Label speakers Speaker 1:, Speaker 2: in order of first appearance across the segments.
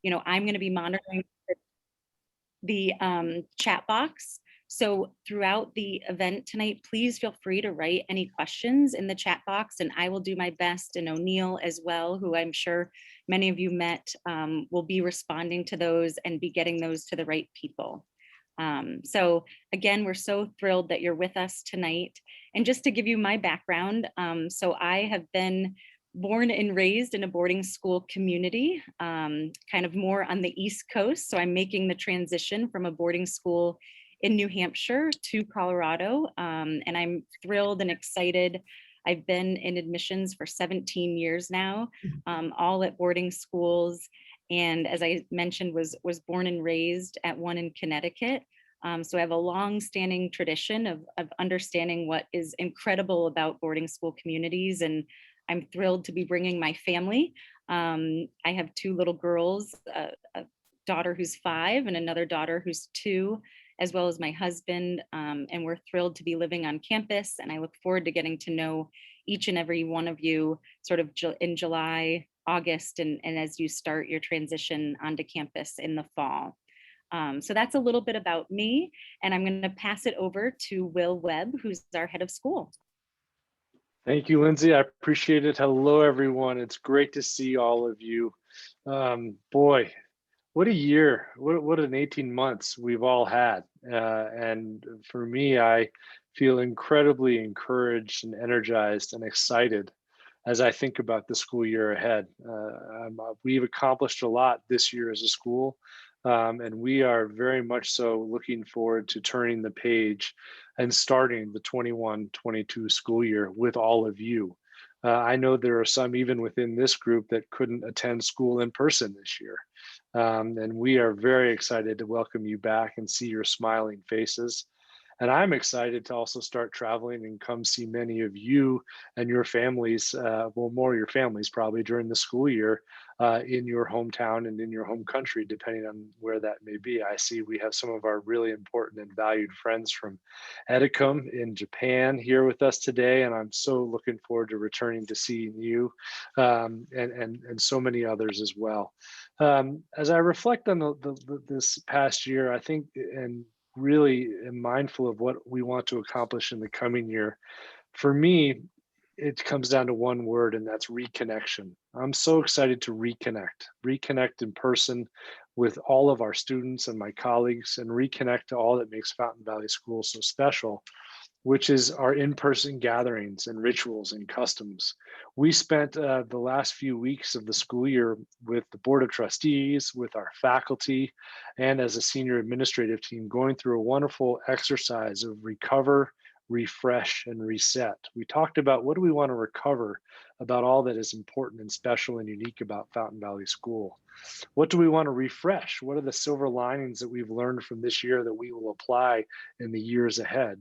Speaker 1: I'm going to be monitoring the chat box. So throughout the event tonight, please feel free to write any questions in the chat box, and I will do my best. And O'Neill as well, who I'm sure many of you met, will be responding to those and be getting those to the right people. So again, we're so thrilled that you're with us tonight. And just to give you my background, so I have been born and raised in a boarding school community, kind of more on the East Coast. So I'm making the transition from a boarding school in New Hampshire to Colorado. And I'm thrilled and excited. I've been in admissions for 17 years now, all at boarding schools. And as I mentioned, was born and raised at one in Connecticut. So I have a long-standing tradition of understanding what is incredible about boarding school communities, and I'm thrilled to be bringing my family. I have two little girls, a daughter who's 5 and another daughter who's 2, as well as my husband. And we're thrilled to be living on campus. And I look forward to getting to know each and every one of you sort of in July, August, and as you start your transition onto campus in the fall. So that's a little bit about me. And I'm going to pass it over to Will Webb, who's our head of school.
Speaker 2: Thank you, Lindsay. I appreciate it. Hello, everyone. It's great to see all of you. Boy, what a year. What an 18 months we've all had. And for me, I feel incredibly encouraged and energized and excited as I think about the school year ahead. We've accomplished a lot this year as a school. And we are very much so looking forward to turning the page and starting the 21-22 school year with all of you. I know there are some even within this group that couldn't attend school in person this year. And we are very excited to welcome you back and see your smiling faces. And I'm excited to also start traveling and come see many of you and your families, well, more of your families probably during the school year in your hometown and in your home country, depending on where that may be. I see we have some of our really important and valued friends from Edicum in Japan here with us today, and I'm so looking forward to returning to seeing you and so many others as well. As I reflect on this past year, I think, and really am mindful of what we want to accomplish in the coming year. For me, it comes down to one word, and that's reconnection. I'm so excited to reconnect in person with all of our students and my colleagues, and reconnect to all that makes Fountain Valley School so special, which is our in-person gatherings and rituals and customs. We spent the last few weeks of the school year with the Board of Trustees, with our faculty, and as a senior administrative team going through a wonderful exercise of recover, refresh, and reset. We talked about what do we want to recover about all that is important and special and unique about Fountain Valley School. What do we want to refresh? What are the silver linings that we've learned from this year that we will apply in the years ahead?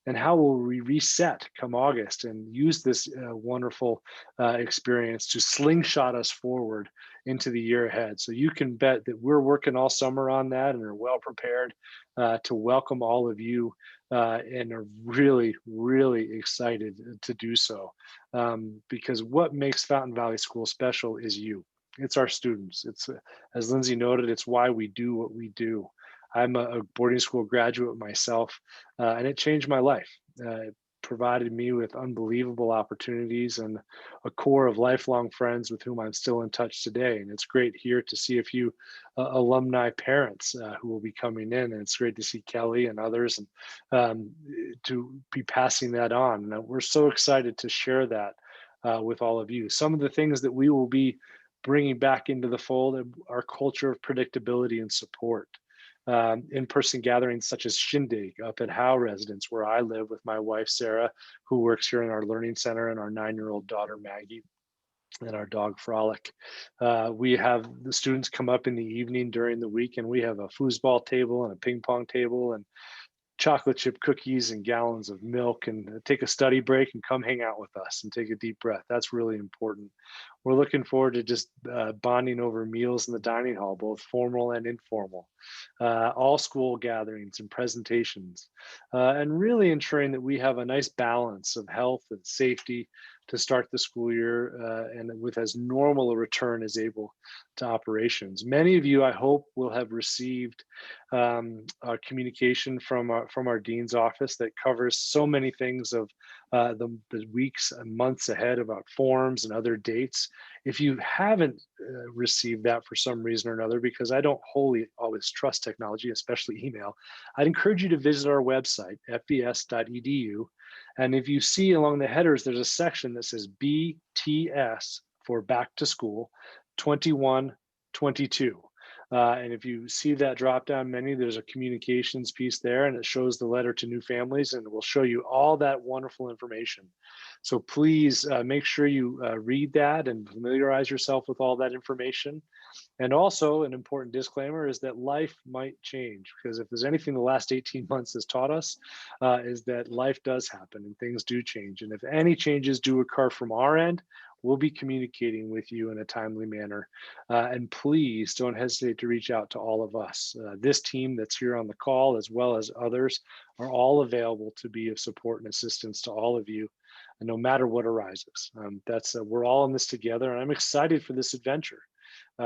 Speaker 2: And how will we reset come August and use this wonderful experience to slingshot us forward into the year ahead? So you can bet that we're working all summer on that and are well prepared to welcome all of you and are really, really excited to do so. Because what makes Fountain Valley School special is you. It's our students. It's, as Lindsay noted, it's why we do what we do. I'm a boarding school graduate myself, and it changed my life. It provided me with unbelievable opportunities and a core of lifelong friends with whom I'm still in touch today. And it's great here to see a few alumni parents who will be coming in. And it's great to see Kelly and others and to be passing that on. And we're so excited to share that with all of you. Some of the things that we will be bringing back into the fold are culture of predictability and support. In-person gatherings such as Shindig up at Howe Residence, where I live with my wife, Sarah, who works here in our learning center, and our 9-year-old daughter, Maggie, and our dog, Frolic. We have the students come up in the evening during the week, and we have a foosball table and a ping pong table and chocolate chip cookies and gallons of milk, and take a study break and come hang out with us and take a deep breath. That's really important. we're looking forward to just bonding over meals in the dining hall, both formal and informal, all school gatherings and presentations, and really ensuring that we have a nice balance of health and safety to start the school year and with as normal a return as able to operations. Many of you, I hope, will have received a communication from our dean's office that covers so many things of the weeks and months ahead about forms and other dates. If you haven't received that for some reason or another, because I don't wholly always trust technology, especially email, I'd encourage you to visit our website, fbs.edu. And if you see along the headers, there's a section that says BTS for back to school 21-22. And if you see that drop down menu, there's a communications piece there, and it shows the letter to new families, and it will show you all that wonderful information. So please make sure you read that and familiarize yourself with all that information. And also, an important disclaimer is that life might change, because if there's anything the last 18 months has taught us, is that life does happen and things do change. And if any changes do occur from our end, we'll be communicating with you in a timely manner. And please don't hesitate to reach out to all of us. This team that's here on the call, as well as others, are all available to be of support and assistance to all of you, and no matter what arises. We're all in this together, and I'm excited for this adventure.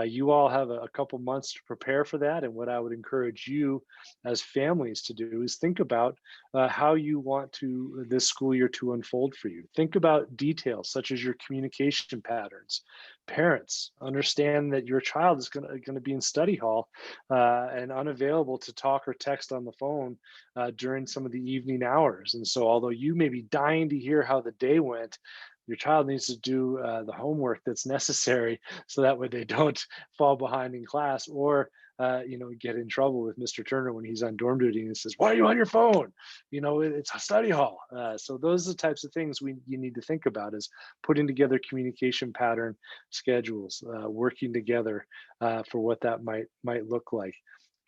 Speaker 2: You all have a couple months to prepare for that. And what I would encourage you as families to do is think about how you want this school year to unfold for you. Think about details such as your communication patterns. Parents, understand that your child is going to be in study hall and unavailable to talk or text on the phone during some of the evening hours. And so although you may be dying to hear how the day went, your child needs to do the homework that's necessary, so that way they don't fall behind in class or get in trouble with Mr. Turner when he's on dorm duty and he says, "Why are you on your phone?" It's a study hall. So those are the types of things you need to think about, is putting together communication pattern schedules, working together for what that might look like.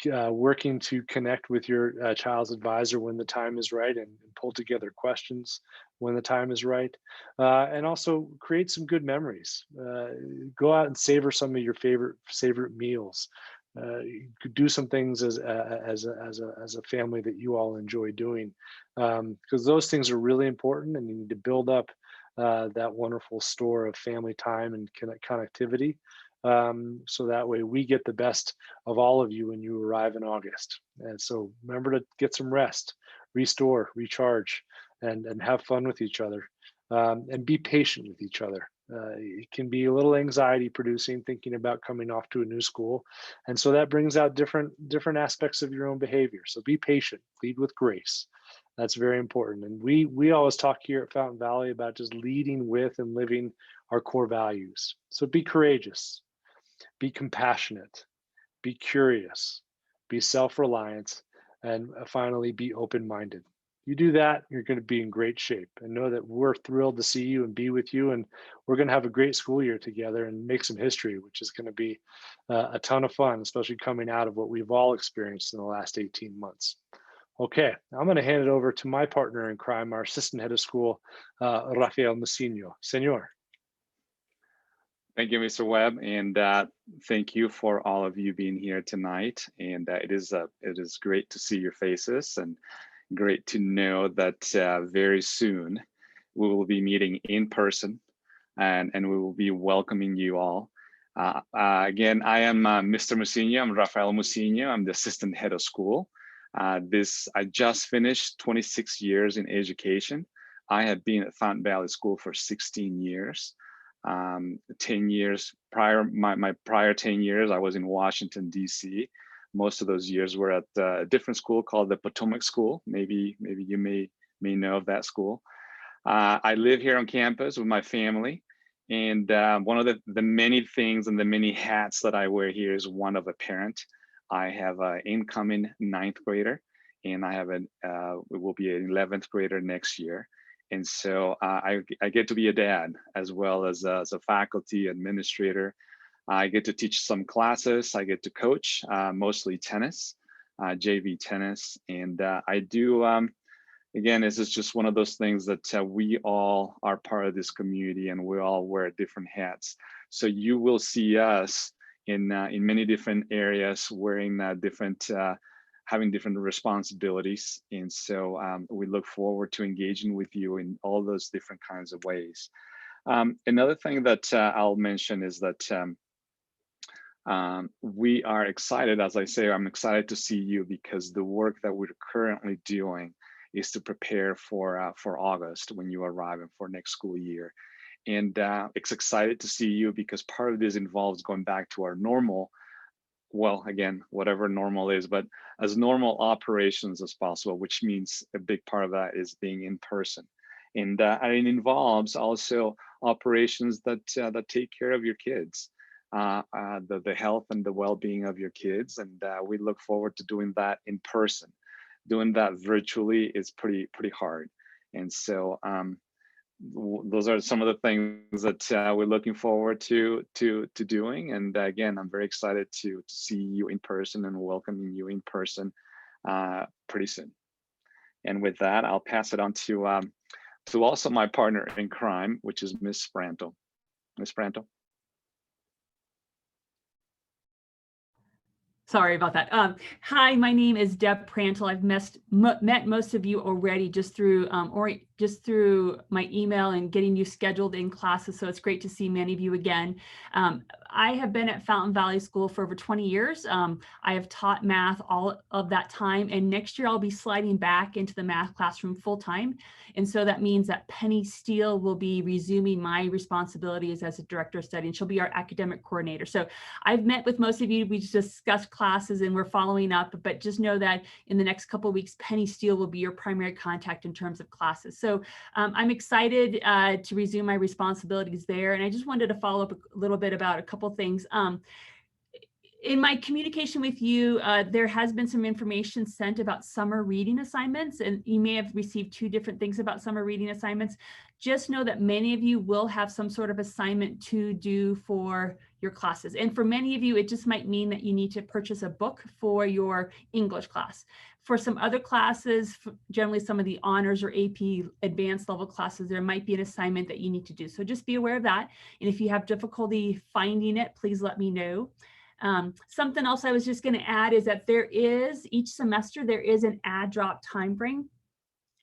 Speaker 2: Working to connect with your child's advisor when the time is right, and pull together questions when the time is right, and also create some good memories. Go out and savor some of your favorite meals. You could do some things as a family that you all enjoy doing, because those things are really important, and you need to build up that wonderful store of family time and connectivity. So that way we get the best of all of you when you arrive in August. And so remember to get some rest, restore, recharge, and have fun with each other, and be patient with each other. It can be a little anxiety producing thinking about coming off to a new school. And so that brings out different aspects of your own behavior. So be patient, lead with grace. That's very important. And we always talk here at Fountain Valley about just leading with and living our core values. So be courageous, be compassionate, be curious, be self-reliant, and finally be open-minded. You do that, you're going to be in great shape. And know that we're thrilled to see you and be with you. And we're going to have a great school year together and make some history, which is going to be a ton of fun, especially coming out of what we've all experienced in the last 18 months. Okay, I'm going to hand it over to my partner in crime, our assistant head of school, Rafael Messino. Senor.
Speaker 3: Thank you, Mr. Webb, and thank you for all of you being here tonight. And it is great to see your faces, and great to know that very soon we will be meeting in person, and we will be welcoming you all. Again, I am Mr. Mussini. I'm Rafael Mussini. I'm the assistant head of school. I just finished 26 years in education. I have been at Fountain Valley School for 16 years. 10 years prior, my prior 10 years, I was in Washington, D.C. Most of those years were at a different school called the Potomac School. Maybe you may know of that school. I live here on campus with my family. And one of the many things and the many hats that I wear here is one of a parent. I have an incoming 9th grader, and I have it will be an 11th grader next year. And so I get to be a dad, as well as a faculty administrator. I get to teach some classes. I get to coach, mostly tennis, JV tennis. And I do, again, this is just one of those things that we all are part of this community, and we all wear different hats. So you will see us in many different areas, wearing having different responsibilities. And so we look forward to engaging with you in all those different kinds of ways. Another thing that I'll mention is that we are excited, as I say, I'm excited to see you, because the work that we're currently doing is to prepare for August when you arrive and for next school year. And it's excited to see you, because part of this involves going back to our normal, well, again, whatever normal is, but as normal operations as possible, which means a big part of that is being in person. And it involves also operations that take care of your kids, the health and the well-being of your kids. And we look forward to doing that in person. Doing that virtually is pretty hard. And so those are some of the things that we're looking forward to doing. And again, I'm very excited to see you in person and welcoming you in person pretty soon. And with that, I'll pass it on to also my partner in crime, which is Ms. Spranto. Ms. Spranto.
Speaker 4: Sorry about that. Hi, my name is Deb Prantle. I've met most of you already just through my email and getting you scheduled in classes. So it's great to see many of you again. I have been at Fountain Valley School for over 20 years. I have taught math all of that time, and next year I'll be sliding back into the math classroom full time. And so that means that Penny Steele will be resuming my responsibilities as a director of study, and she'll be our academic coordinator. So I've met with most of you. We discussed classes and we're following up, but just know that in the next couple of weeks, Penny Steele will be your primary contact in terms of classes. So I'm excited to resume my responsibilities there. And I just wanted to follow up a little bit about a couple things. In my communication with you, there has been some information sent about summer reading assignments, and you may have received 2 different things about summer reading assignments. Just know that many of you will have some sort of assignment to do for your classes. And for many of you, it just might mean that you need to purchase a book for your English class. For some other classes, generally some of the honors or AP advanced level classes, there might be an assignment that you need to do. So just be aware of that. And if you have difficulty finding it, please let me know. Something else I was just going to add is that each semester, there is an add drop time frame.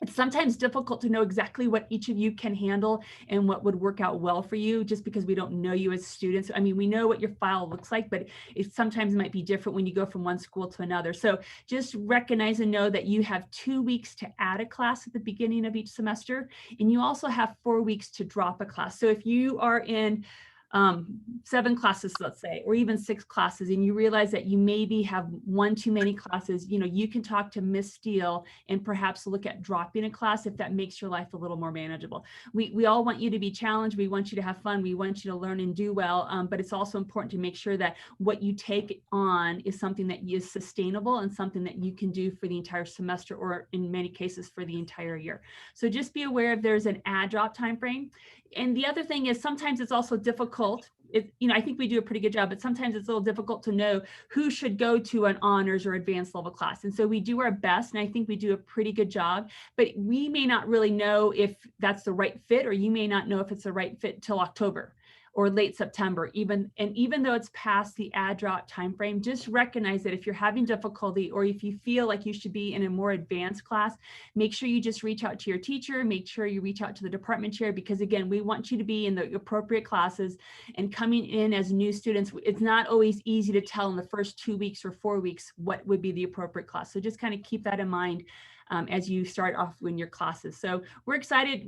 Speaker 4: It's sometimes difficult to know exactly what each of you can handle and what would work out well for you, just because we don't know you as students. I mean, we know what your file looks like, but it sometimes might be different when you go from one school to another. So just recognize and know that you have 2 weeks to add a class at the beginning of each semester, and you also have 4 weeks to drop a class. So if you are in 7 classes, let's say, or even 6 classes, and you realize that you maybe have 1 too many classes, you can talk to Miss Steele and perhaps look at dropping a class if that makes your life a little more manageable. We all want you to be challenged. We want you to have fun. We want you to learn and do well. But it's also important to make sure that what you take on is something that is sustainable and something that you can do for the entire semester, or in many cases for the entire year. So just be aware if there's an add drop time frame. And the other thing is, sometimes it's also difficult. I think we do a pretty good job, but sometimes it's a little difficult to know who should go to an honors or advanced level class. And so we do our best, and I think we do a pretty good job, but we may not really know if that's the right fit, or you may not know if it's the right fit till October or late September, even though it's past the add drop timeframe. Just recognize that if you're having difficulty, or if you feel like you should be in a more advanced class, make sure you just reach out to your teacher, make sure you reach out to the department chair, because again, we want you to be in the appropriate classes. And coming in as new students, it's not always easy to tell in the first 2 weeks or 4 weeks what would be the appropriate class. So just kind of keep that in mind as you start off in your classes. So we're excited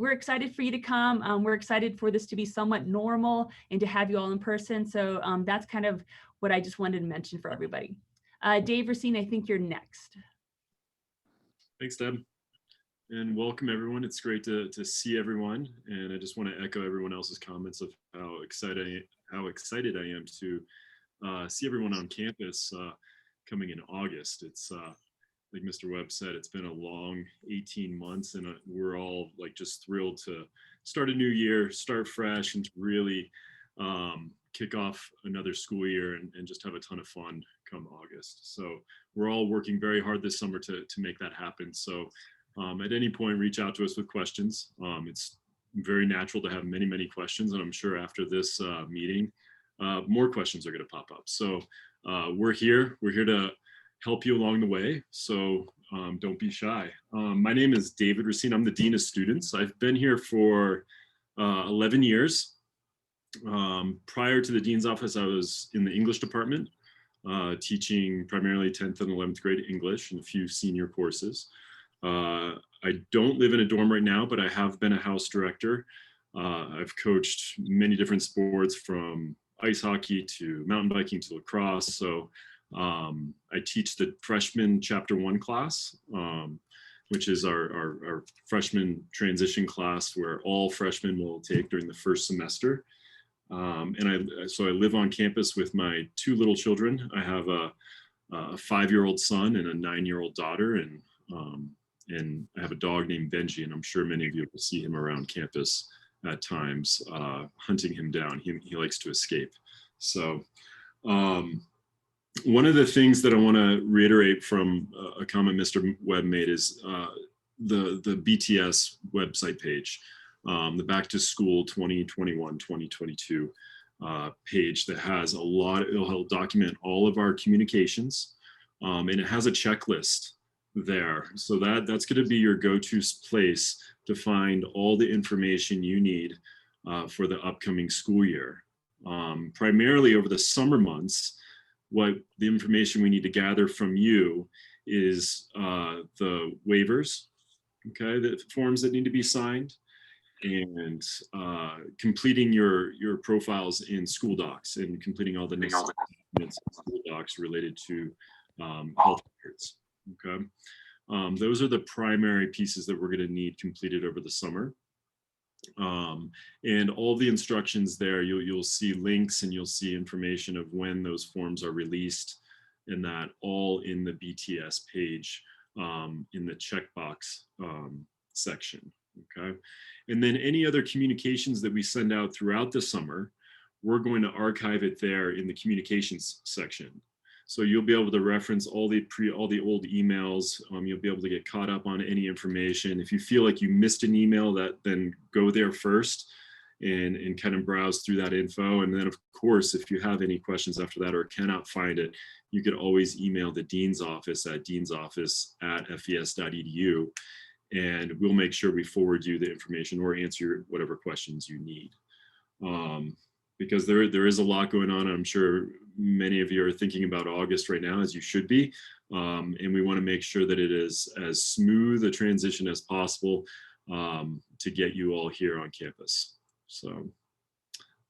Speaker 4: for you to come. We're excited for this to be somewhat normal and to have you all in person. So that's kind of what I just wanted to mention for everybody. Dave Racine, I think you're next.
Speaker 5: Thanks, Deb. And welcome everyone. It's great to see everyone. And I just want to echo everyone else's comments of how excited I am to see everyone on campus coming in August. It's like Mr. Webb said, it's been a long 18 months, and we're all just thrilled to start a new year, start fresh, and to really kick off another school year and just have a ton of fun come August. So we're all working very hard this summer to make that happen. So at any point, reach out to us with questions. It's very natural to have many questions, and I'm sure after this meeting, more questions are going to pop up. So we're here to help you along the way. So don't be shy. My name is David Racine. I'm the Dean of Students. I've been here for 11 years. Prior to the Dean's office, I was in the English department, teaching primarily 10th and 11th grade English and a few senior courses. I don't live in a dorm right now, but I have been a house director. I've coached many different sports, from ice hockey to mountain biking to lacrosse. So I teach the freshman chapter 1 class, which is our freshman transition class where all freshmen will take during the first semester. So I live on campus with my 2 little children. I have a 5-year-old son and a 9-year-old daughter, and I have a dog named Benji, and I'm sure many of you will see him around campus at times, hunting him down. He likes to escape. So one of the things that I want to reiterate from a comment Mr. Webb made is the BTS website page, the Back to School 2021-2022 page that has a lot. It'll document all of our communications, and it has a checklist there. So that's going to be your go-to place to find all the information you need for the upcoming school year. Primarily over the summer months, what the information we need to gather from you is the waivers, okay, the forms that need to be signed, and completing your profiles in school docs and completing all the necessary documents in school docs related to health records. Okay, those are the primary pieces that we're going to need completed over the summer. And all the instructions there, you'll see links and you'll see information of when those forms are released, and that all in the BTS page in the checkbox section. Okay, and then any other communications that we send out throughout the summer, we're going to archive it there in the communications section. So you'll be able to reference all the old emails. You'll be able to get caught up on any information. If you feel like you missed an email, then go there first and kind of browse through that info. And then of course, if you have any questions after that or cannot find it, you could always email the Dean's office at deansoffice@fes.edu, and we'll make sure we forward you the information or answer whatever questions you need. Because there is a lot going on. I'm sure many of you are thinking about August right now, as you should be. And we want to make sure that it is as smooth a transition as possible to get you all here on campus. So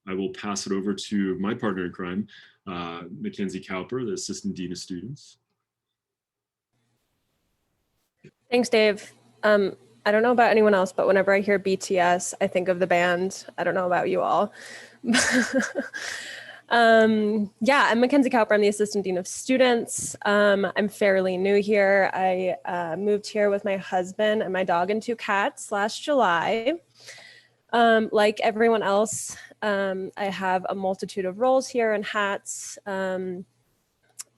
Speaker 5: I will pass it over to my partner in crime, Mackenzie Calper, the Assistant Dean of Students.
Speaker 6: Thanks, Dave. I don't know about anyone else, but whenever I hear BTS, I think of the band. I don't know about you all. Yeah, I'm Mackenzie Calper. I'm the Assistant Dean of Students. I'm fairly new here. I moved here with my husband and my dog and 2 cats last July. Like everyone else, I have a multitude of roles here and hats. I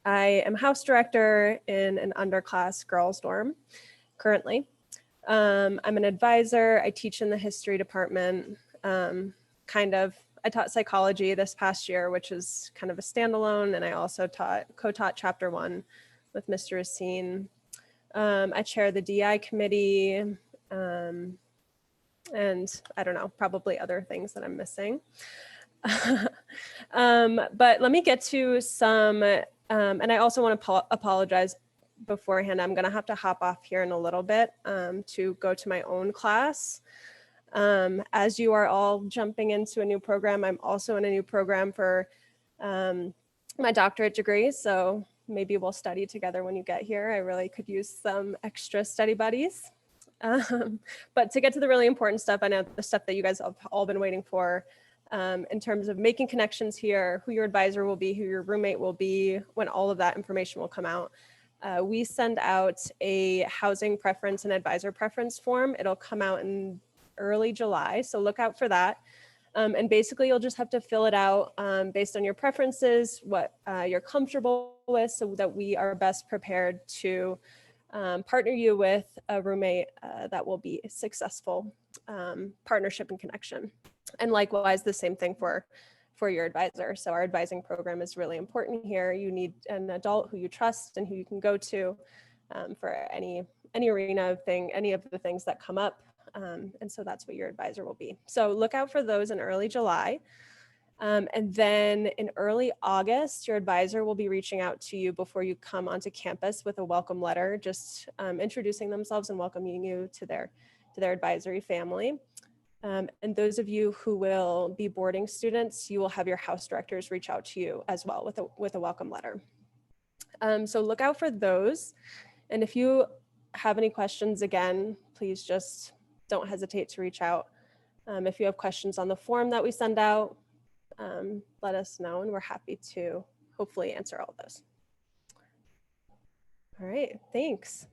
Speaker 6: am house director in an underclass girls dorm currently. I'm an advisor. I teach in the history department, I taught psychology this past year, which is kind of a standalone, and I also co-taught chapter 1 with Mr. Racine. I chair the DI committee, and I don't know, probably other things that I'm missing. But let me get to some, and I also want to apologize beforehand. I'm going to have to hop off here in a little bit to go to my own class. As you are all jumping into a new program, I'm also in a new program for my doctorate degree. So maybe we'll study together when you get here. I really could use some extra study buddies. But to get to the really important stuff, I know the stuff that you guys have all been waiting for in terms of making connections here, who your advisor will be, who your roommate will be, when all of that information will come out. We send out a housing preference and advisor preference form. It'll come out in early July, so look out for that. And basically you'll just have to fill it out based on your preferences, what you're comfortable with, so that we are best prepared to partner you with a roommate that will be a successful partnership and connection. And likewise, the same thing for for your advisor. So our advising program is really important here. You need an adult who you trust and who you can go to for any arena of any of the things that come up. And so that's what your advisor will be. So look out for those in early July. And then in early August, your advisor will be reaching out to you before you come onto campus with a welcome letter, just introducing themselves and welcoming you to their advisory family. And those of you who will be boarding students, you will have your house directors reach out to you as well with a welcome letter. So look out for those. And if you have any questions, again, please just don't hesitate to reach out. If you have questions on the form that we send out, let us know, and we're happy to hopefully answer all of those. All right, thanks.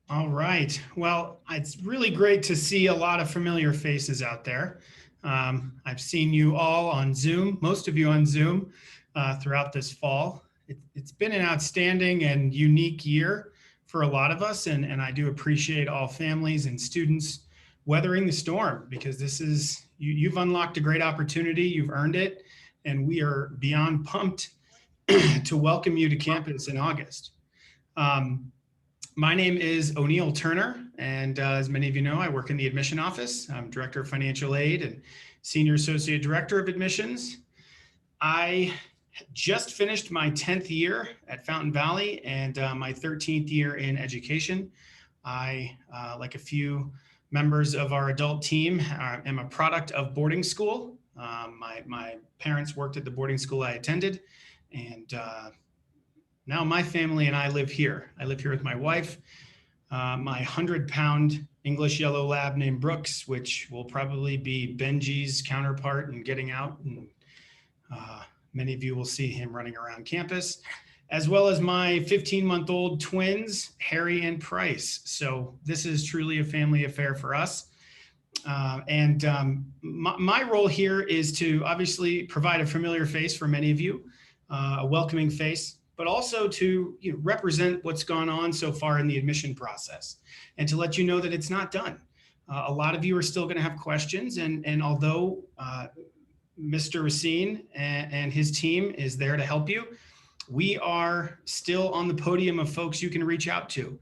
Speaker 7: All right. Well, it's really great to see a lot of familiar faces out there. I've seen you all on Zoom, most of you on Zoom throughout this fall. It's been an outstanding and unique year for a lot of us, and I do appreciate all families and students weathering the storm, because this is, you've unlocked a great opportunity, you've earned it, and we are beyond pumped to welcome you to campus in August. My name is O'Neill Turner, and as many of you know, I work in the admission office. I'm Director of Financial Aid and Senior Associate Director of Admissions. I just finished my 10th year at Fountain Valley and my 13th year in education. I, like a few members of our adult team, am a product of boarding school. My parents worked at the boarding school I attended, and now my family and I live here. I live here with my wife, my 100-pound English yellow lab named Brooks, which will probably be Benji's counterpart in getting out. And many of you will see him running around campus, as well as my 15-month-old twins, Harry and Price. So this is truly a family affair for us. My role here is to obviously provide a familiar face for many of you, a welcoming face, but also to represent what's gone on so far in the admission process, and to let you know that it's not done. A lot of you are still going to have questions, and although Mr. Racine and his team is there to help you, we are still on the podium of folks you can reach out to.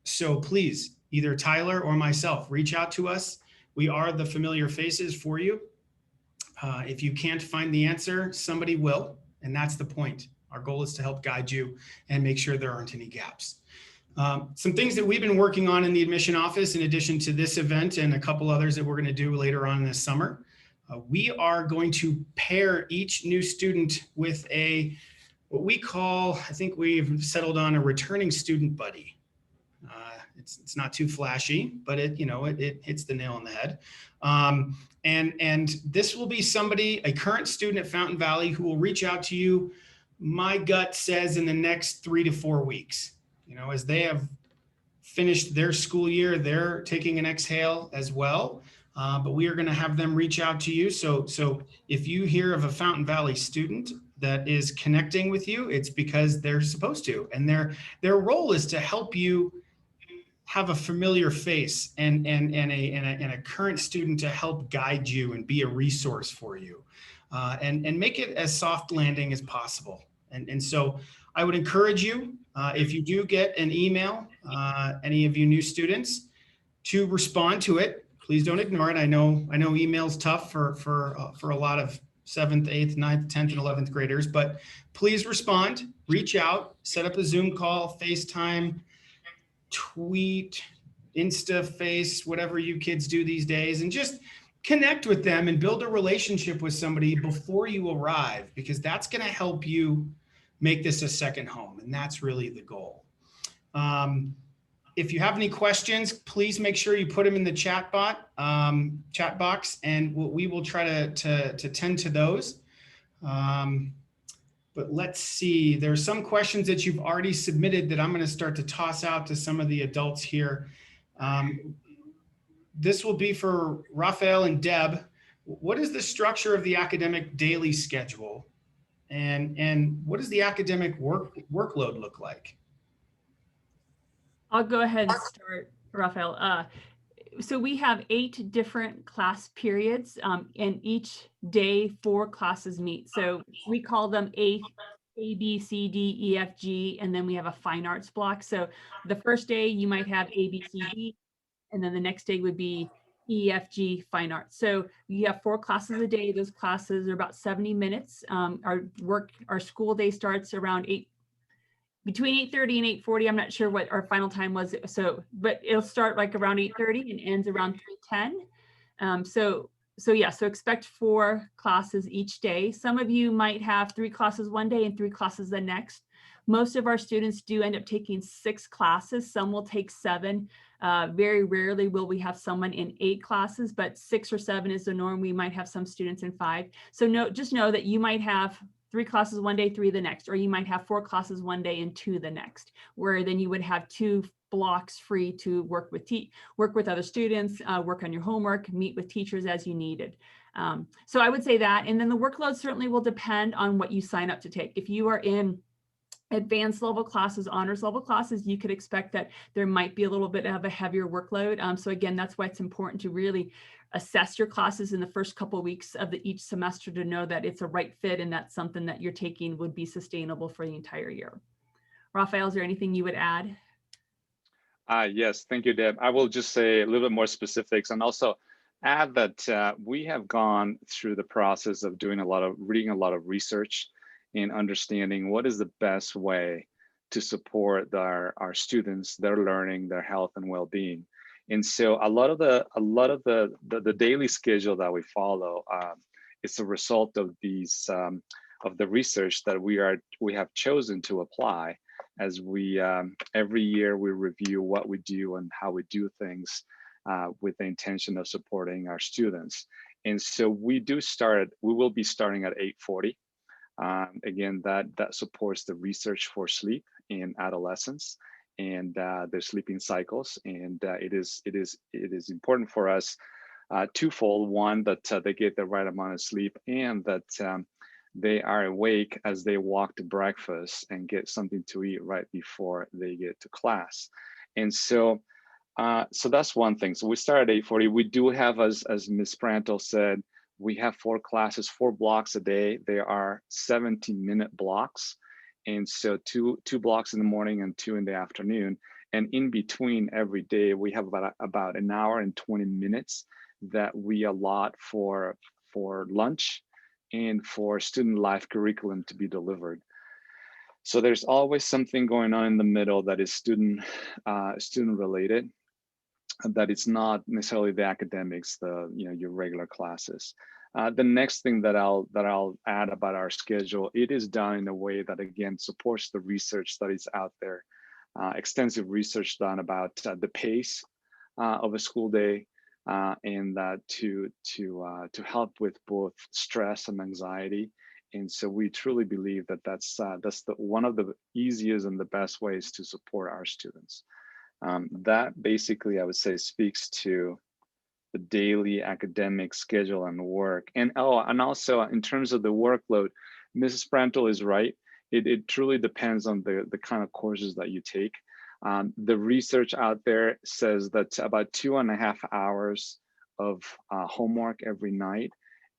Speaker 7: So please, either Tyler or myself, reach out to us. We are the familiar faces for you. If you can't find the answer, somebody will, and that's the point. Our goal is to help guide you and make sure there aren't any gaps. Some things that we've been working on in the admission office, in addition to this event and a couple others that we're going to do later on this summer, we are going to pair each new student with what we call, I think we've settled on, a returning student buddy. It's not too flashy, but it hits the nail on the head. And this will be somebody, a current student at Fountain Valley, who will reach out to you, my gut says, in the next 3 to 4 weeks. As they have finished their school year, they're taking an exhale as well. But we are going to have them reach out to you. So if you hear of a Fountain Valley student that is connecting with you, it's because they're supposed to, and their role is to help you have a familiar face and a current student to help guide you and be a resource for you, and make it as soft landing as possible. And so I would encourage you, if you do get an email, any of you new students, to respond to it. Please don't ignore it. I know email's tough for a lot of 7th, 8th, 9th, 10th, and 11th graders, but please respond, reach out, set up a Zoom call, FaceTime, tweet, Insta, Face, whatever you kids do these days, and just connect with them and build a relationship with somebody before you arrive, because that's going to help you make this a second home, and that's really the goal. If you have any questions, please make sure you put them in the chat box, and we will try to tend to those. But let's see, there's some questions that you've already submitted that I'm going to start to toss out to some of the adults here. This will be for Rafael and Deb. What is the structure of the academic daily schedule? And what does the academic workload look like?
Speaker 4: I'll go ahead and start, Rafael. so we have 8 different class periods, and each day 4 classes meet. So we call them A, B, C, D, E, F, G, and then we have a fine arts block. So the first day you might have A, B, C, D, and then the next day would be E, F, G, fine arts. So you have 4 classes a day. Those classes are about 70 minutes. Our school day starts around between 8:30 and 8:40. I'm not sure what our final time was. So, but it'll start like around 8:30 and ends around 3:10. So expect 4 classes each day. Some of you might have 3 classes one day and 3 classes the next. Most of our students do end up taking 6 classes. Some will take 7. Very rarely will we have someone in 8 classes, but 6 or 7 is the norm. We might have some students in 5. So just know that you might have 3 classes one day, 3 the next, or you might have 4 classes one day and 2 the next, where then you would have 2 blocks free to work with other students, work on your homework, meet with teachers as you needed. So I would say that, and then the workload certainly will depend on what you sign up to take. If you are in advanced level classes, honors level classes, you could expect that there might be a little bit of a heavier workload. So again, that's why it's important to really assess your classes in the first couple of weeks of each semester to know that it's a right fit and that's something that you're taking would be sustainable for the entire year. Rafael, is there anything you would add?
Speaker 3: Yes, thank you, Deb. I will just say a little bit more specifics and also add that we have gone through the process of reading a lot of research and understanding what is the best way to support our students, their learning, their health and well-being. And so a lot of the daily schedule that we follow is a result of these of the research that we have chosen to apply as we every year we review what we do and how we do things with the intention of supporting our students. And so we will be starting at 8:40. Again, that supports the research for sleep in adolescents and their sleeping cycles. And it is important for us twofold. One, that they get the right amount of sleep, and that they are awake as they walk to breakfast and get something to eat right before they get to class. And so that's one thing. So we start at 8:40. We do have, as Ms. Prantle said, we have 4 classes, 4 blocks a day. They are 70-minute blocks. And so two blocks in the morning and 2 in the afternoon. And in between every day, we have about an hour and 20 minutes that we allot for lunch and for student life curriculum to be delivered. So there's always something going on in the middle that is student related, that it's not necessarily the academics, your regular classes. The next thing that I'll add about our schedule, it is done in a way that again supports the research that is out there. Extensive research done about the pace of a school day, and to help with both stress and anxiety. And so we truly believe that that's one of the easiest and the best ways to support our students. That basically, I would say, speaks to the daily academic schedule and work. And also in terms of the workload, Mrs. Prantle is right. It truly depends on the kind of courses that you take. The research out there says that about 2.5 hours of homework every night,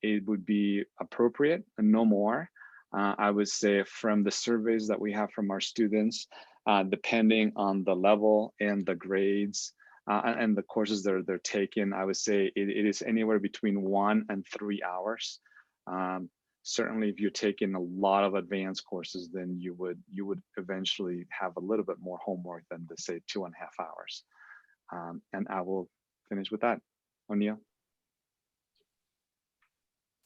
Speaker 3: it would be appropriate and no more. I would say from the surveys that we have from our students, depending on the level and the grades and the courses that they're taking, I would say it is anywhere between 1 and 3 hours. Certainly, if you're taking a lot of advanced courses, then you would eventually have a little bit more homework than to say 2.5 hours. And I will finish with that. O'Neill.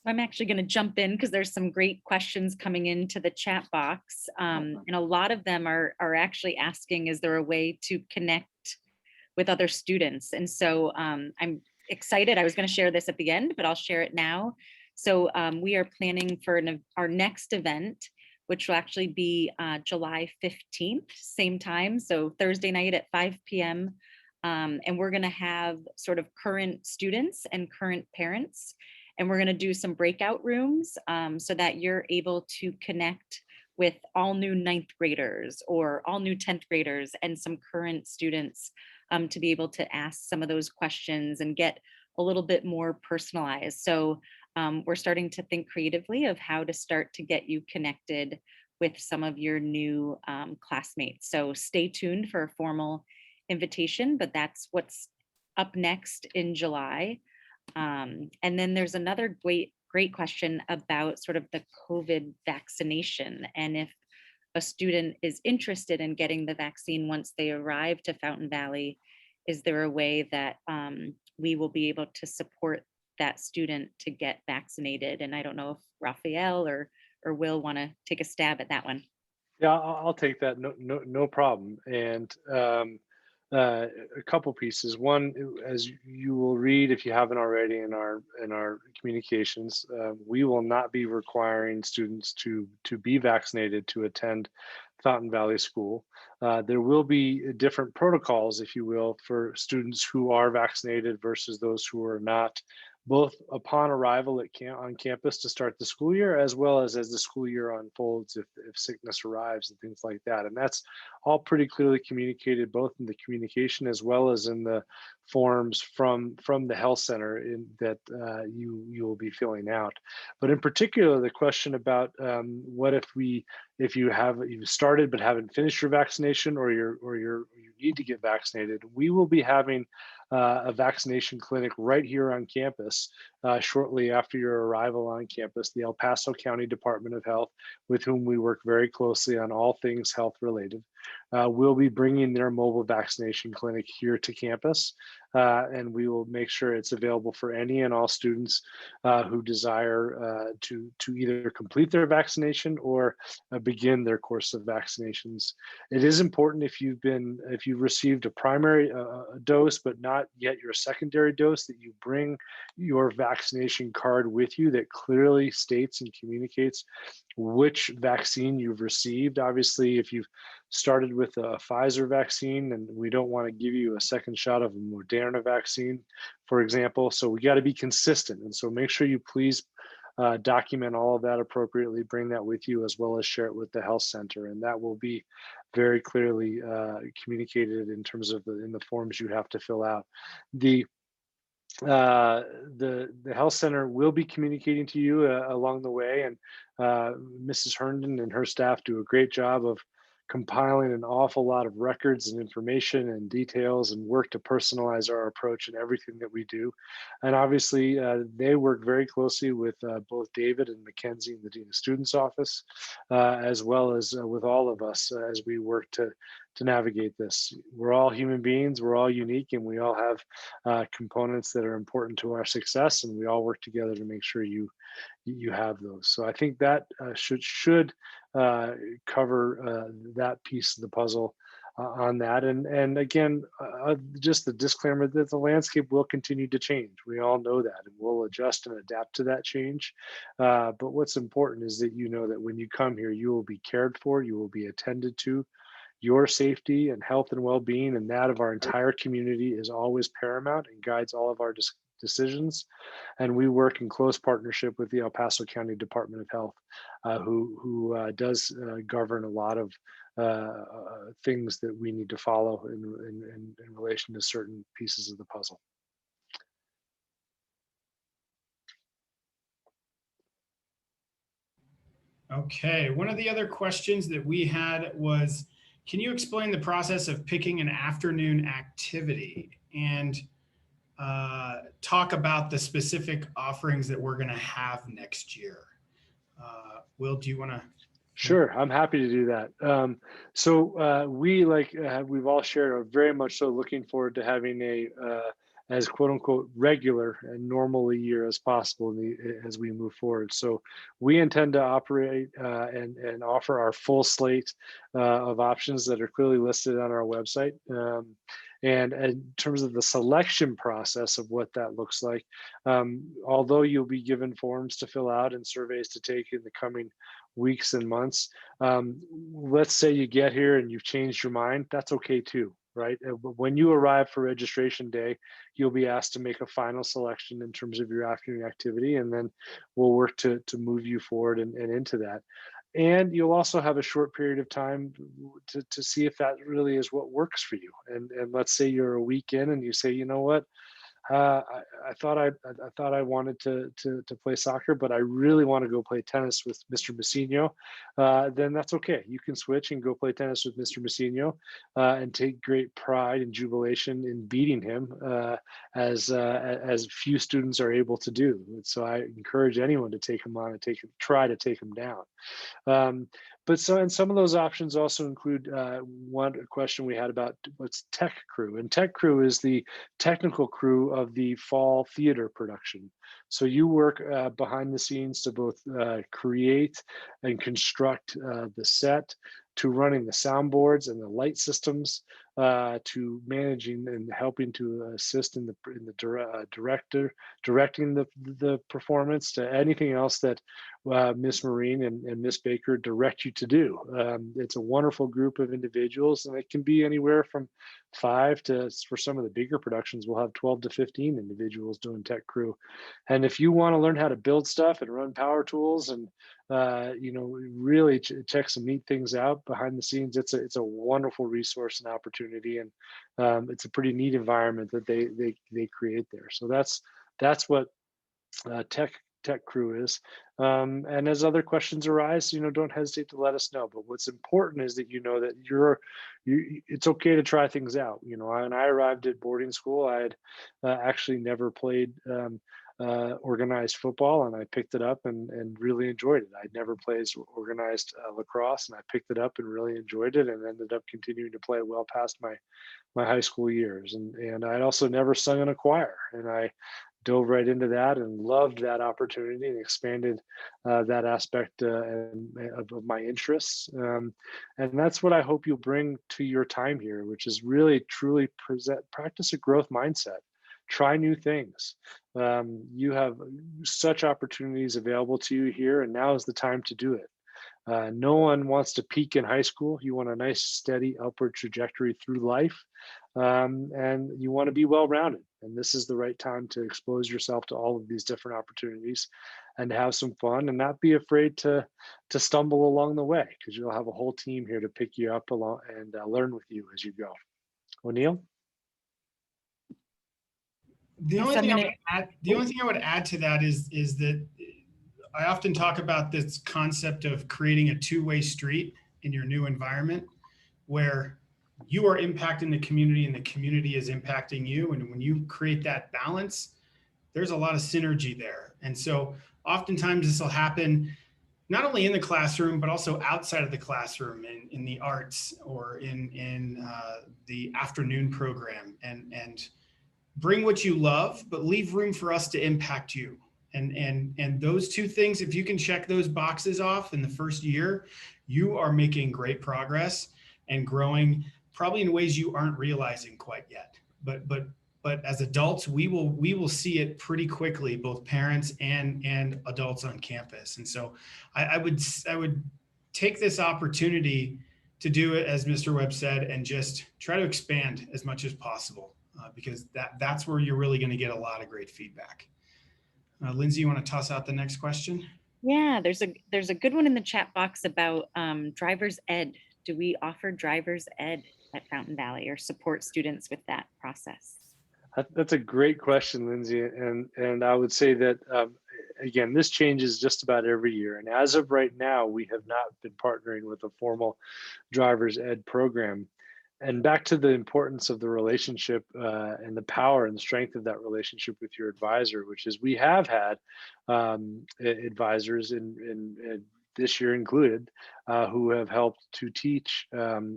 Speaker 1: I'm actually going to jump in because there's some great questions coming into the chat box. And a lot of them are actually asking, is there a way to connect with other students? And so I'm excited. I was going to share this at the end, but I'll share it now. So we are planning for our next event, which will actually be July 15th, same time. So Thursday night at 5 p.m. And we're going to have sort of current students and current parents. And we're going to do some breakout rooms so that you're able to connect with all new 9th graders or all new 10th graders and some current students to be able to ask some of those questions and get a little bit more personalized. So we're starting to think creatively of how to start to get you connected with some of your new classmates. So stay tuned for a formal invitation, but that's what's up next in July. And then there's another great question about sort of the COVID vaccination, and if a student is interested in getting the vaccine once they arrive to Fountain Valley, is there a way that we will be able to support that student to get vaccinated? And I don't know if Rafael or Will want to take a stab at that one.
Speaker 2: Yeah, I'll take that. No problem. And a couple pieces. One, as you will read, if you haven't already, in our communications, we will not be requiring students to be vaccinated to attend Fountain Valley School. There will be different protocols, if you will, for students who are vaccinated versus those who are not, both upon arrival on campus to start the school year, as well as the school year unfolds, if sickness arrives and things like that. And that's all pretty clearly communicated, both in the communication as well as in the forms from the health center that you will be filling out. But in particular, the question about what if you've started but haven't finished your vaccination, or you need to get vaccinated, we will be having a vaccination clinic right here on campus shortly after your arrival on campus. The El Paso County Department of Health, with whom we work very closely on all things health related, will be bringing their mobile vaccination clinic here to campus, and we will make sure it's available for any and all students who desire to either complete their vaccination or begin their course of vaccinations. It is important, if you've received a primary dose but not yet your secondary dose, that you bring your vaccination card with you that clearly states and communicates which vaccine you've received. Obviously, if you've started with a Pfizer vaccine, and we don't want to give you a second shot of a Moderna vaccine, for example. So we got to be consistent. And so make sure you please document all of that appropriately, bring that with you, as well as share it with the health center. And that will be very clearly communicated in terms of in the forms you have to fill out. The health center will be communicating to you along the way, and Mrs. Herndon and her staff do a great job of compiling an awful lot of records and information and details, and work to personalize our approach in everything that we do. And obviously, they work very closely with both David and Mackenzie in the Dean of Students office, as well as with all of us as we work to navigate this. We're all human beings, we're all unique, and we all have components that are important to our success, and we all work together to make sure you have those. So I think that should cover that piece of the puzzle on that. And again, just the disclaimer that the landscape will continue to change. We all know that, and we'll adjust and adapt to that change. But what's important is that you know that when you come here, you will be cared for, you will be attended to. Your safety and health and well-being, and that of our entire community, is always paramount and guides all of our decisions. And we work in close partnership with the El Paso County Department of Health, who does govern a lot of things that we need to follow in relation to certain pieces of the puzzle.
Speaker 7: Okay, one of the other questions that we had was, can you explain the process of picking an afternoon activity, and talk about the specific offerings that we're going to have next year? Will, do you want to?
Speaker 2: Sure, I'm happy to do that. So we, like we've all shared, are very much so looking forward to having a as quote unquote regular and normal a year as possible as we move forward. So we intend to operate and offer our full slate of options that are clearly listed on our website. And in terms of the selection process of what that looks like, although you'll be given forms to fill out and surveys to take in the coming weeks and months, let's say you get here and you've changed your mind, that's okay too, right? When you arrive for registration day, you'll be asked to make a final selection in terms of your afternoon activity, and then we'll work to move you forward and into that. And you'll also have a short period of time to see if that really is what works for you. And let's say you're a week in and you say, you know what, I thought I thought I wanted to play soccer, but I really want to go play tennis with Mr. Messino. Then that's okay. You can switch and go play tennis with Mr. Messino, and take great pride and jubilation in beating him, as few students are able to do. And so I encourage anyone to take him on and try to take him down. And some of those options also include one question we had about what's tech crew. And tech crew is the technical crew of the fall theater production. So you work behind the scenes to both create and construct the set, to running the soundboards and the light systems, to managing and helping to assist in the directing the performance, to anything else that Miss Marine and Miss Baker direct you to do. It's a wonderful group of individuals, and it can be anywhere from 5 to, for some of the bigger productions, we'll have 12 to 15 individuals doing tech crew. And if you want to learn how to build stuff and run power tools and really check some neat things out behind the scenes, it's a wonderful resource and opportunity, and it's a pretty neat environment that they create there. So that's what tech crew is. And as other questions arise, don't hesitate to let us know. But what's important is that you know that it's okay to try things out. When I arrived at boarding school, I had actually never played organized football, and I picked it up and really enjoyed it. I'd never played organized lacrosse, and I picked it up and really enjoyed it, and ended up continuing to play well past my high school years. And I'd also never sung in a choir, and I dove right into that and loved that opportunity and expanded that aspect of my interests. And that's what I hope you'll bring to your time here, which is really truly practice a growth mindset. Try new things. You have such opportunities available to you here, and now is the time to do it. No one wants to peak in high school. You want a nice, steady upward trajectory through life, and you want to be well-rounded. And this is the right time to expose yourself to all of these different opportunities and have some fun, and not be afraid to stumble along the way, because you'll have a whole team here to pick you up along and learn with you as you go. O'Neill?
Speaker 7: The only thing I would add to that is that I often talk about this concept of creating a two-way street in your new environment, where you are impacting the community and the community is impacting you. And when you create that balance, there's a lot of synergy there. And so oftentimes this will happen not only in the classroom, but also outside of the classroom, in the arts or in the afternoon program, and bring what you love, but leave room for us to impact you. And those two things, if you can check those boxes off in the first year, you are making great progress and growing, probably in ways you aren't realizing quite yet. But as adults, we will see it pretty quickly, both parents and adults on campus. And so I would take this opportunity to do it, as Mr. Webb said, and just try to expand as much as possible, because that's where you're really going to get a lot of great feedback. Lindsay, you want to toss out the next question?
Speaker 1: Yeah, there's a good one in the chat box about driver's ed. Do we offer driver's ed at Fountain Valley, or support students with that process?
Speaker 2: That's a great question, Lindsay. And I would say that, again, this changes just about every year. And as of right now, we have not been partnering with a formal driver's ed program. And back to the importance of the relationship and the power and the strength of that relationship with your advisor, which is, we have had advisors in this year included, who have helped to teach,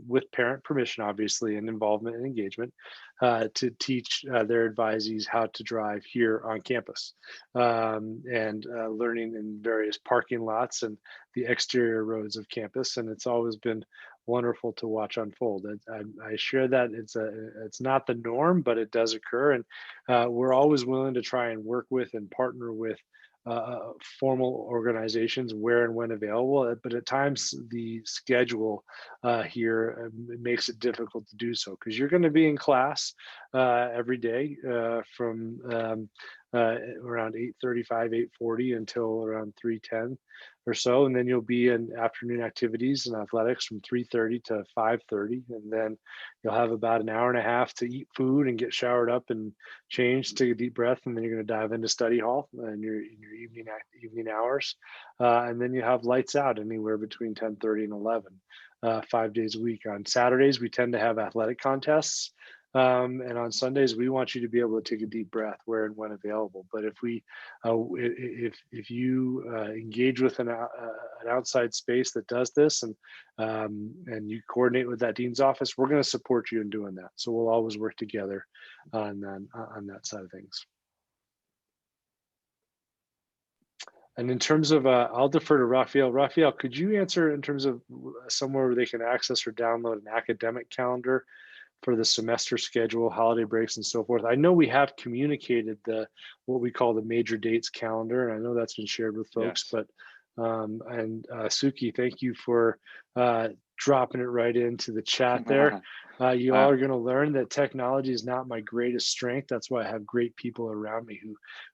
Speaker 2: with parent permission, obviously, and involvement and engagement, to teach their advisees how to drive here on campus, and learning in various parking lots and the exterior roads of campus. And it's always been wonderful to watch unfold. I share that it's not the norm, but it does occur. And we're always willing to try and work with and partner with formal organizations where and when available, but at times the schedule here makes it difficult to do so, because you're going to be in class every day from around 8:35, 8:40 until around 3:10 or so, and then you'll be in afternoon activities and athletics from 3:30 to 5:30, and then you'll have about an hour and a half to eat food and get showered up and changed, take a deep breath, and then you're going to dive into study hall in your evening hours, and then you have lights out anywhere between 10:30 and 11, 5 days a week. On Saturdays we tend to have athletic contests. And on Sundays, we want you to be able to take a deep breath where and when available. But if you engage with an outside space that does this, and you coordinate with that dean's office, we're going to support you in doing that. So we'll always work together on that side of things. And in terms of, I'll defer to Rafael. Rafael, could you answer in terms of somewhere where they can access or download an academic calendar for the semester schedule, holiday breaks, and so forth? I know we have communicated what we call the major dates calendar, and I know that's been shared with folks.
Speaker 3: Yes.
Speaker 2: But Suki, thank you for dropping it right into the chat there. You all are going to learn that technology is not my greatest strength. That's why I have great people around me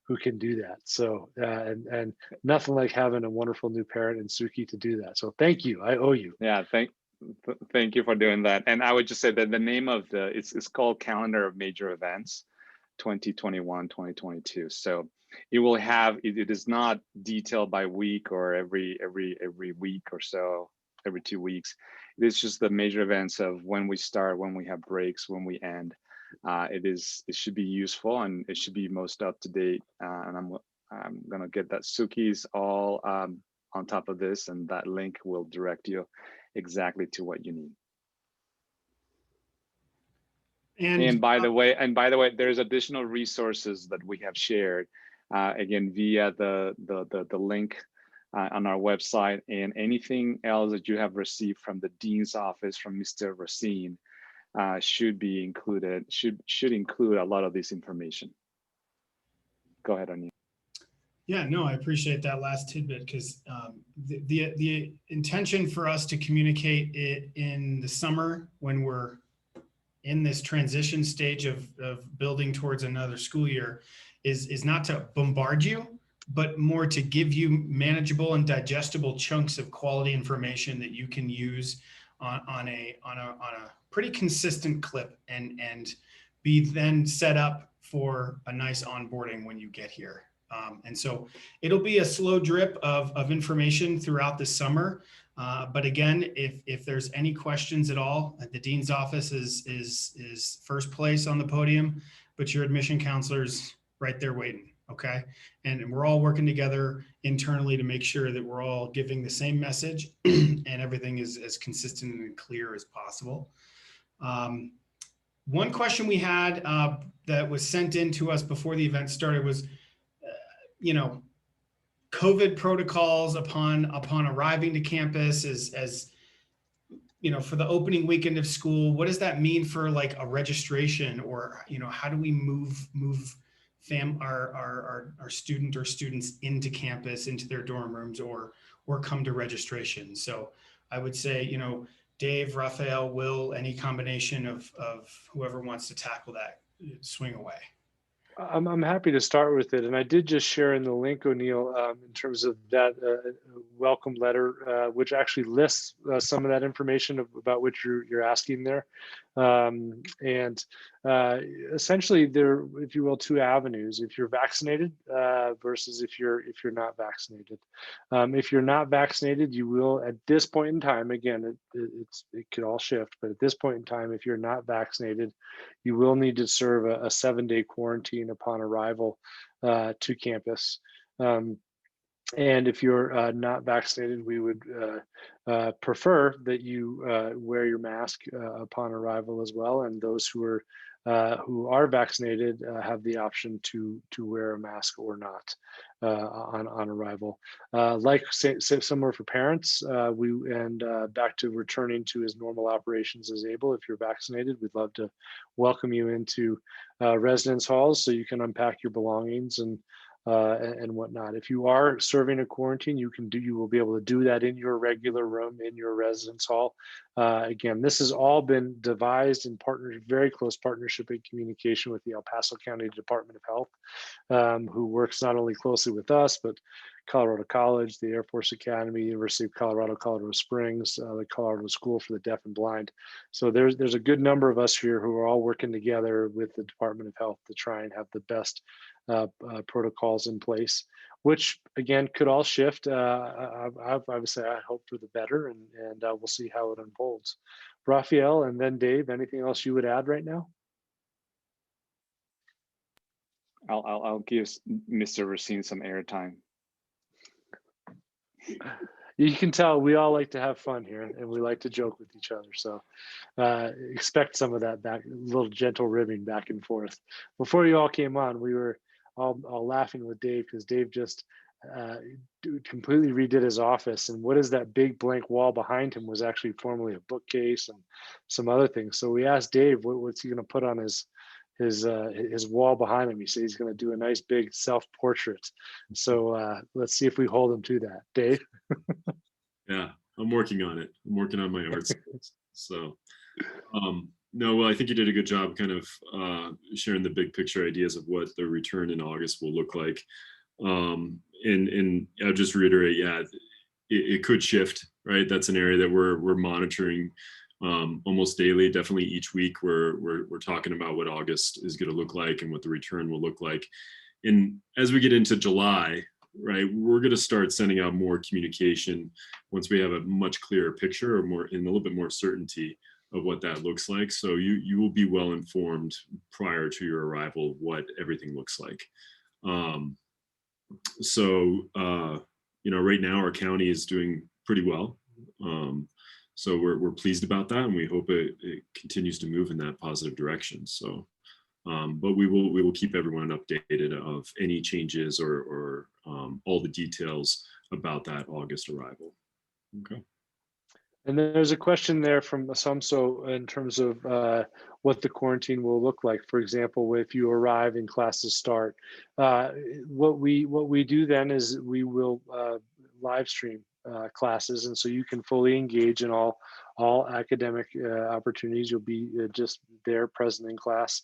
Speaker 2: who can do that. So and nothing like having a wonderful new parent in Suki to do that. So thank you. I owe you.
Speaker 3: Yeah, thank you for doing that. And I would just say that the name of it's called Calendar of Major Events 2021-2022. So it will have, it is not detailed by week or every week or so, every 2 weeks. It's just the major events of when we start, when we have breaks, when we end. It should be useful and it should be most up to date. And I'm gonna get that. Suki's all on top of this, and that link will direct you exactly to what you need. And by the way, there's additional resources that we have shared, again, via the link on our website, and anything else that you have received from the Dean's office, from Mr. Racine, should be included, should include a lot of this information. Go ahead, Anya.
Speaker 7: Yeah, no, I appreciate that last tidbit, because the intention for us to communicate it in the summer when we're in this transition stage of building towards another school year is not to bombard you, but more to give you manageable and digestible chunks of quality information that you can use on a pretty consistent clip and be then set up for a nice onboarding when you get here. And so it'll be a slow drip of information throughout the summer. But again, if there's any questions at all, the Dean's office is first place on the podium, but your admission counselor's right there waiting, okay? And we're all working together internally to make sure that we're all giving the same message and everything is as consistent and clear as possible. One question we had that was sent in to us before the event started was, COVID protocols upon arriving to campus as for the opening weekend of school. What does that mean for like a registration, or how do we move our student or students into campus, into their dorm rooms, or come to registration? So I would say, Dave, Rafael, Will, any combination of whoever wants to tackle that, swing away.
Speaker 2: I'm happy to start with it, and I did just share in the link, O'Neill, in terms of that welcome letter, which actually lists some of that information about which you're asking there, and essentially there, if you will, two avenues: if you're vaccinated versus if you're not vaccinated. If you're not vaccinated, you will, at this point in time, again, it could all shift, but at this point in time, if you're not vaccinated, you will need to serve a 7-day quarantine upon arrival to campus. And if you're not vaccinated, we would prefer that you wear your mask upon arrival as well. And those who are vaccinated have the option to wear a mask or not on arrival. Similar for parents, back to returning to as normal operations as able. If you're vaccinated, we'd love to welcome you into residence halls so you can unpack your belongings and and whatnot. If you are serving a quarantine, you will be able to do that in your regular room, in your residence hall. Again, this has all been devised in very close partnership and communication with the El Paso County Department of Health, who works not only closely with us, but Colorado College, the Air Force Academy, University of Colorado, Colorado Springs, the Colorado School for the Deaf and Blind. So there's a good number of us here who are all working together with the Department of Health to try and have the best protocols in place, which again could all shift. Obviously, I hope for the better, and we'll see how it unfolds. Rafael, and then Dave, anything else you would add right now?
Speaker 3: I'll give Mr. Racine some airtime.
Speaker 2: You can tell we all like to have fun here, and we like to joke with each other. So expect some of that back, little gentle ribbing back and forth. Before you all came on, we were all laughing with Dave because Dave just completely redid his office, and what is that big blank wall behind him was actually formerly a bookcase and some other things. So we asked Dave what's he going to put on his wall behind him. He said he's going to do a nice big self-portrait. So let's see if we hold him to that. Dave?
Speaker 5: Yeah, I'm working on it. I'm working on my art skills. So no, well, I think you did a good job kind of sharing the big picture ideas of what the return in August will look like. And I'll just reiterate, yeah, it could shift, right? That's an area that we're monitoring almost daily, definitely each week. We're talking about what August is going to look like and what the return will look like. And as we get into July, right, we're going to start sending out more communication once we have a much clearer picture or more in a little bit more certainty of what that looks like. So you will be well informed prior to your arrival what everything looks like. Right now our county is doing pretty well. So we're pleased about that, and we hope it continues to move in that positive direction. So, but we will keep everyone updated of any changes or all the details about that August arrival. Okay.
Speaker 2: And there's a question there from Asumso in terms of what the quarantine will look like. For example, if you arrive and classes start, what we do then is we will live stream classes, and so you can fully engage in all academic opportunities. You'll be just there, present in class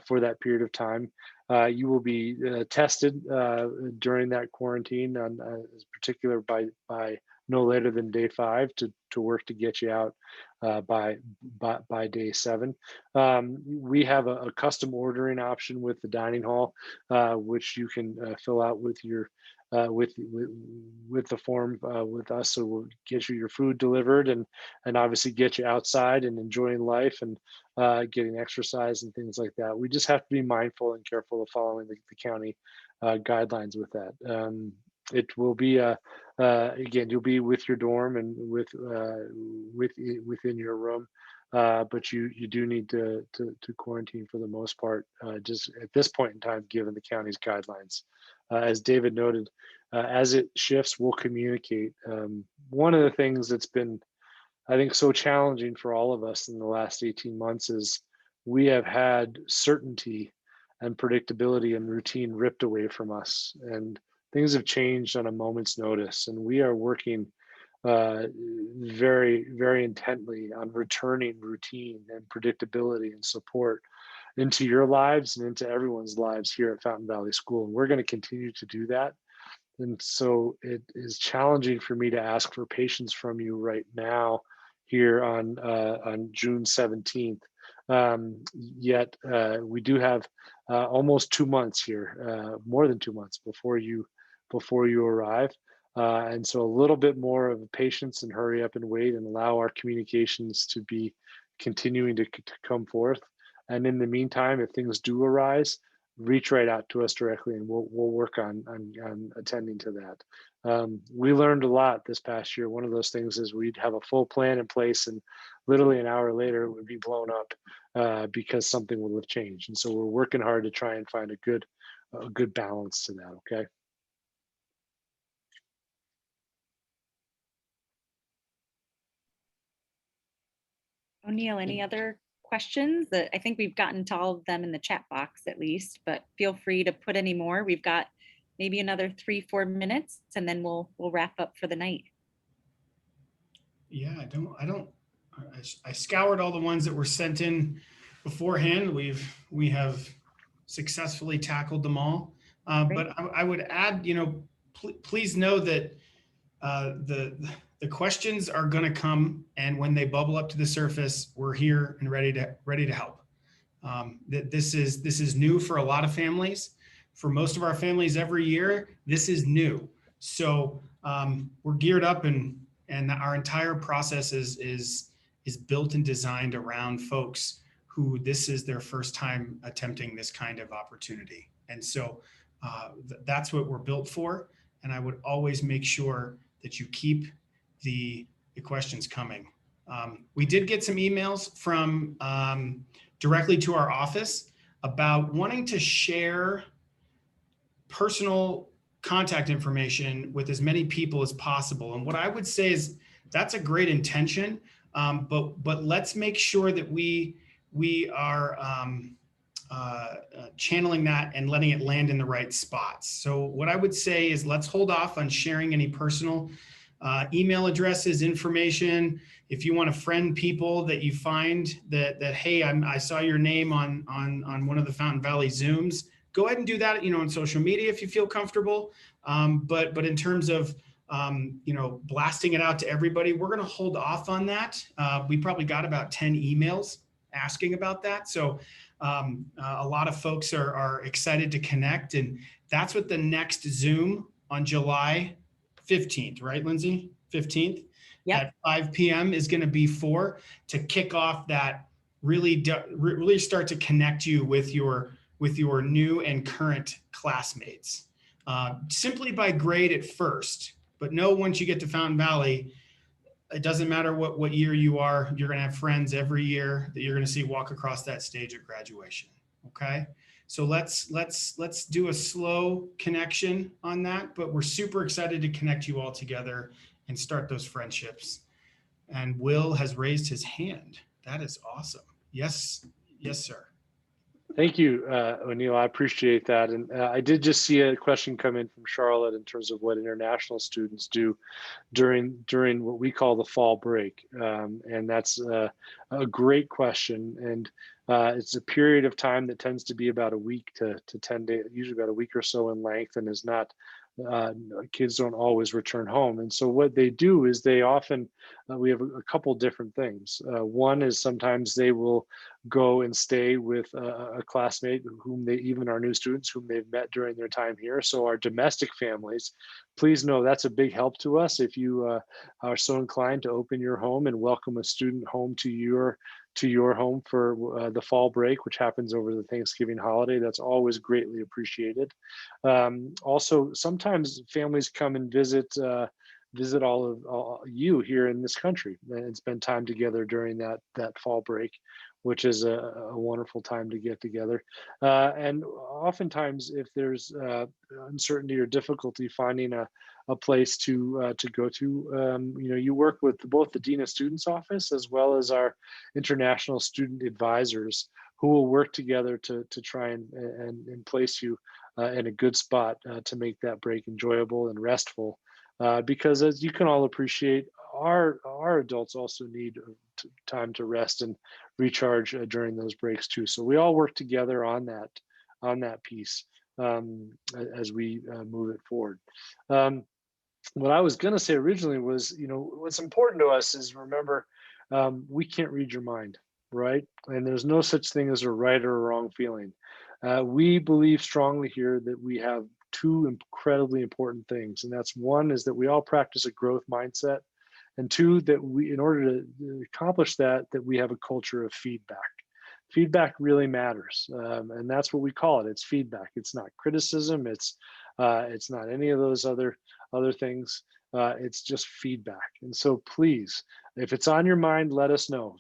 Speaker 2: for that period of time. You will be tested during that quarantine, in particular by no later than day 5 to work to get you out by day 7. We have a custom ordering option with the dining hall, which you can fill out with your with the form with us. So we'll get you your food delivered and obviously get you outside and enjoying life and getting exercise and things like that. We just have to be mindful and careful of following the county guidelines with that. It will be again, you'll be with your dorm and within your room, but you do need to quarantine for the most part, just at this point in time, given the county's guidelines. As David noted, as it shifts, we'll communicate. One of the things that's been, I think, so challenging for all of us in the last 18 months is we have had certainty and predictability and routine ripped away from us, and things have changed on a moment's notice, and we are working very, very intently on returning routine and predictability and support into your lives and into everyone's lives here at Fountain Valley School. And we're going to continue to do that. And so it is challenging for me to ask for patience from you right now here on June 17th. Yet we do have almost 2 months here, more than 2 months before you arrive. And so a little bit more of patience and hurry up and wait and allow our communications to be continuing to come forth. And in the meantime, if things do arise, reach right out to us directly, and we'll work on attending to that. We learned a lot this past year. One of those things is we'd have a full plan in place, and literally an hour later it would be blown up because something will have changed. And so we're working hard to try and find a good balance to that. Okay.
Speaker 1: O'Neill, any other questions? I think we've gotten to all of them in the chat box at least, but feel free to put any more. We've got maybe another 3-4 minutes, and then we'll wrap up for the night.
Speaker 7: Yeah, I scoured all the ones that were sent in beforehand. We have successfully tackled them all. But I would add, please know that the questions are going to come, and when they bubble up to the surface, we're here and ready to help. This is new for a lot of families. For most of our families every year, this is new. So we're geared up, and our entire process is built and designed around folks who this is their first time attempting this kind of opportunity. And so that's what we're built for. And I would always make sure that you keep the questions coming. We did get some emails from directly to our office about wanting to share personal contact information with as many people as possible. And what I would say is that's a great intention, but let's make sure that we are channeling that and letting it land in the right spots. So what I would say is let's hold off on sharing any personal email addresses, information. If you want to friend people that you find that hey, I saw your name on one of the Fountain Valley Zooms, go ahead and do that, on social media if you feel comfortable. But in terms of blasting it out to everybody, we're going to hold off on that. We probably got about 10 emails asking about that. So a lot of folks are excited to connect, and that's what the next Zoom on July 15th, right, Lindsay? 15th at 5 p.m. is going to be for, to kick off that, really start to connect you with your new and current classmates, simply by grade at first. But know once you get to Fountain Valley, it doesn't matter what year you are, you're going to have friends every year that you're going to see walk across that stage at graduation. Okay. So let's do a slow connection on that, but we're super excited to connect you all together and start those friendships. And Will has raised his hand. That is awesome. Yes, sir.
Speaker 2: Thank you, O'Neill. I appreciate that. And I did just see a question come in from Charlotte in terms of what international students do during what we call the fall break. And that's a great question. And it's a period of time that tends to be about a week to 10 days, usually about a week or so in length, and is not, kids don't always return home. And so what they do is they often, we have a couple different things. One is sometimes they will go and stay with a classmate whom even our new students whom they've met during their time here. So our domestic families, please know that's a big help to us. If you are so inclined to open your home and welcome a student home to your home for the fall break, which happens over the Thanksgiving holiday, that's always greatly appreciated. Also, sometimes families come and visit all you here in this country and spend time together during that fall break, which is a wonderful time to get together. And oftentimes, if there's uncertainty or difficulty finding a place to go to, you work with both the Dean of Students Office as well as our international student advisors, who will work together to try and place you in a good spot to make that break enjoyable and restful. Because as you can all appreciate, our adults also need time to rest and recharge during those breaks too. So we all work together on that piece as we move it forward. What I was going to say originally was, what's important to us is, remember, we can't read your mind, right? And there's no such thing as a right or a wrong feeling. We believe strongly here that we have two incredibly important things. And that's, one is that we all practice a growth mindset. And two, that we, in order to accomplish that we have a culture of feedback. Feedback really matters. And that's what we call it. It's feedback. It's not criticism. It's not any of those other things. It's just feedback. And so please, if it's on your mind, let us know.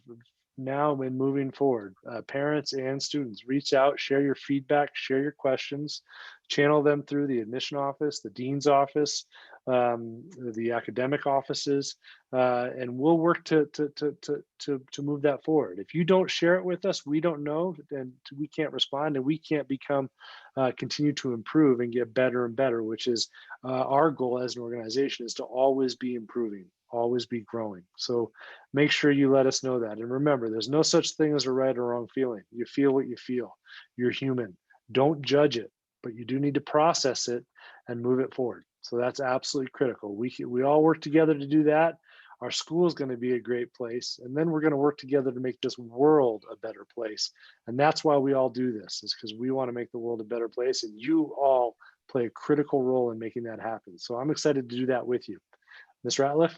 Speaker 2: Now and moving forward, parents and students, reach out, share your feedback, share your questions, channel them through the admission office, the dean's office, the academic offices, and we'll work to move that forward. If you don't share it with us, we don't know, and we can't respond, and we can't continue to improve and get better and better, which is our goal as an organization, is to always be improving, always be growing. So make sure you let us know that. And remember, there's no such thing as a right or wrong feeling. You feel what you feel. You're human. Don't judge it, but you do need to process it and move it forward. So that's absolutely critical. We all work together to do that. Our school is going to be a great place, and then we're going to work together to make this world a better place. And that's why we all do this, is because we want to make the world a better place, and you all play a critical role in making that happen. So I'm excited to do that with you. Ms. Ratliff?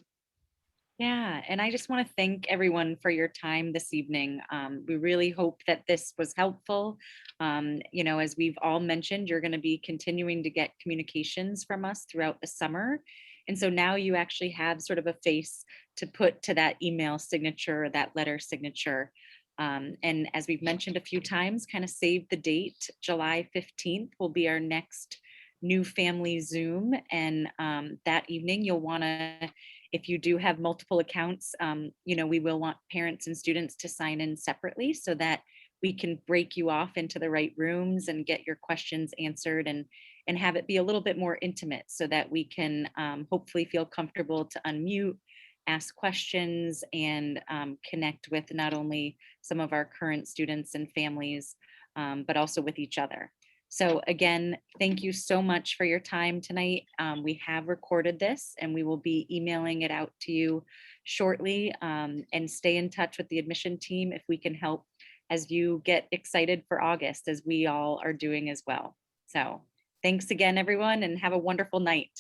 Speaker 1: Yeah, and I just want to thank everyone for your time this evening. We really hope that this was helpful. As we've all mentioned, you're going to be continuing to get communications from us throughout the summer. And so now you actually have sort of a face to put to that email signature, that letter signature. And as we've mentioned a few times, kind of save the date. July 15th will be our next new family Zoom. And that evening you'll want to, if you do have multiple accounts, we will want parents and students to sign in separately so that we can break you off into the right rooms and get your questions answered, and have it be a little bit more intimate so that we can hopefully feel comfortable to unmute, ask questions, and connect with not only some of our current students and families, but also with each other. So again, thank you so much for your time tonight. We have recorded this and we will be emailing it out to you shortly, and stay in touch with the admission team if we can help as you get excited for August, as we all are doing as well. So thanks again, everyone, and have a wonderful night.